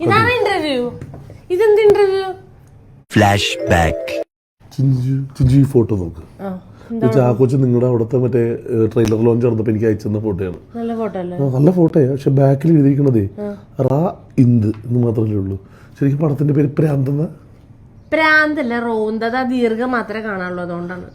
ഇതാണ് ഇന്റർവ്യൂ. ഇതെന്ത് interview? Flash back. Chinchu ഈ ഫോട്ടോ നോക്ക്. ചാക്കോച്ച് നിങ്ങളുടെ അവിടുത്തെ മറ്റേ ട്രെയിലർ ലോഞ്ച് നടന്നപ്പോ എനിക്ക് അയച്ചെന്ന ഫോട്ടോയാണ്. നല്ല ഫോട്ടോ അല്ലേ? നല്ല ഫോട്ടോയാ. പക്ഷെ ബാക്കിൽ എഴുതിയിരിക്കണതേ റാ ഇന്ത് എന്ന് മാത്രമല്ലേ ഉള്ളൂ. ശരിക്കും പടത്തിന്റെ പേര് പ്രാന്തെന്ന. പ്രാന്തല്ല, റോന്തത ദീർഘം മാത്രമേ കാണാനുള്ളൂ, അതുകൊണ്ടാണ്.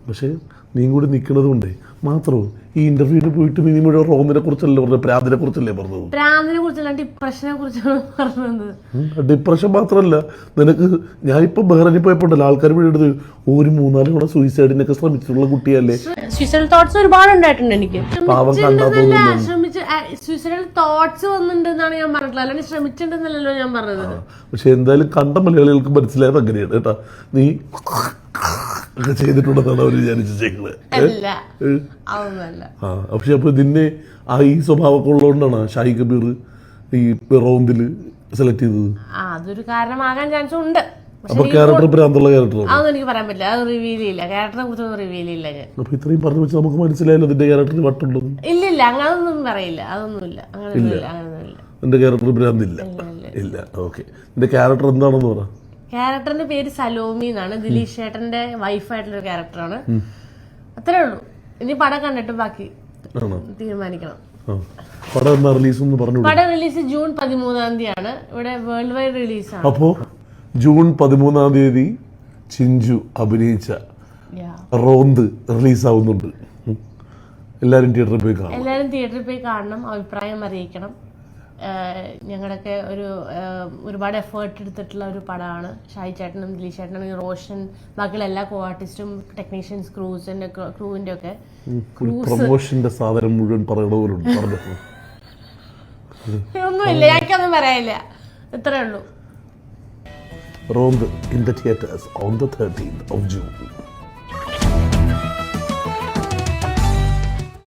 പക്ഷെ നീ കൂടി നിൽക്കുന്നത് കൊണ്ടേ മാത്രമോ ഈ ഇന്റർവ്യൂവിന് പോയിട്ട് നീ മുഴുവൻ റോമിനെ കുറിച്ചല്ലേ പറഞ്ഞത്, പ്രാന്തിനെ കുറിച്ചല്ലേ പറഞ്ഞത്? പ്രാന്തിനെ കുറിച്ചല്ല, ഡിപ്രഷനെ കുറിച്ചാണ് പറഞ്ഞത്. ഡിപ്രഷൻ മാത്രമല്ല, നിനക്ക് ഞാനിപ്പോ ബഹ്റൈനിൽ പോയപ്പോണ്ടല്ലോ ആൾക്കാർ വീട് ഒരു 3-4 കൂടെ സൂയിസൈഡിനൊക്കെ ശ്രമിച്ചിട്ടുള്ള കുട്ടിയല്ലേ. സൂയിസൈഡൽ തോട്ട്സ് ഒരുപാട് ഉണ്ടായിട്ടുണ്ട് എനിക്ക്. പാവം കണ്ടാ തോന്നുന്നു. സൂയിസൈഡൽ തോട്ട്സ് വന്നിട്ടുണ്ടെന്നാണ് ഞാൻ പറഞ്ഞിട്ടുള്ളത്, അല്ലെങ്കിൽ ശ്രമിച്ചിട്ടുണ്ടെന്നല്ലോ ഞാൻ പറഞ്ഞത്. പക്ഷെ എന്തായാലും കണ്ട മലയാളികൾക്ക് മനസ്സിലായത് അങ്ങനെയാണ് കേട്ടാ. നീ ഒക്കെ ചെയ്തിട്ടുണ്ടെന്നാണ് അവർ വിചാരിച്ചേക്കുന്നത്. പക്ഷെ അപ്പൊ ഇതിനെ ഈ സ്വഭാവമൊക്കെ ഉള്ളതുകൊണ്ടാണ് ഷാഹി കബീർ ഈ റോന്തില് സെലക്ട് ചെയ്തത്. അതൊരു കാരണമാകാൻ ചാൻസ് ഉണ്ട്. അപ്പൊ ക്യാരക്ടർ ഭ്രാന്തുള്ള ക്യാരക്ടർ അതൊന്നും എനിക്ക് പറയാൻ പറ്റില്ല, അത് റിവീൽ ചെയ്യില്ല. ക്യാരക്ടറിനെ കുറിച്ചൊന്നും റിവീൽ ചെയ്യില്ല ഞാൻ. അപ്പൊ ഇത്രയും പറഞ്ഞു വെച്ചാൽ നമുക്ക് മനസ്സിലായല്ലോ ഇതിന്റെ ക്യാരക്ടറിന് വട്ടുണ്ടെന്ന്. ഇല്ല അങ്ങനൊന്നും പറയില്ല, അതൊന്നുമില്ല, അങ്ങനെയൊന്നുമില്ല. എന്റെ ക്യാരക്ടർ ഭ്രാന്തില്ല. ഇല്ല. ഓക്കെ, എന്റെ ക്യാരക്ടർ എന്താണെന്ന് പറ. ക്യാരക്ടറിന്റെ പേര് സലോമി എന്നാണ്. ദിലീഷ് ചേട്ടന്റെ വൈഫായിട്ടുള്ള ഒരു ക്യാരക്ടറാണ്. അത്രേ ഉള്ളൂ. ഇനി പടം കണ്ടിട്ട് ബാക്കി തീരുമാനിക്കണം. പടം റിലീസ് ജൂൺ 13 ഇവിടെ വേൾഡ് വൈഡ് റിലീസാണ്. അപ്പോ ജൂൺ 13 ചിഞ്ചു അഭിനയിച്ച റോന്ത് റിലീസ് ആവുന്നുണ്ട്. എല്ലാരും തിയേറ്ററിൽ പോയി കാണണം, അഭിപ്രായം അറിയിക്കണം. ഞങ്ങളുടെയൊക്കെ ഒരുപാട് എഫേർട്ട് എടുത്തിട്ടുള്ള ഒരു പടമാണ്. ഷാഹി ചേട്ടനും ദിലീഷ് ചേട്ടനും റോഷൻ, ബാക്കിയുള്ള എല്ലാ കോ ആർട്ടിസ്റ്റും ടെക്നീഷ്യൻസ്, ക്രൂവിന്റെ ഒക്കെ പ്രൊമോഷന്റെ സാധനം മുഴുവൻ ഒന്നുമില്ല, എനിക്കൊന്നും പറയാനില്ല. ഇത്രേ ഉള്ളൂ. റോന്ത് in the theaters on the 13th of June.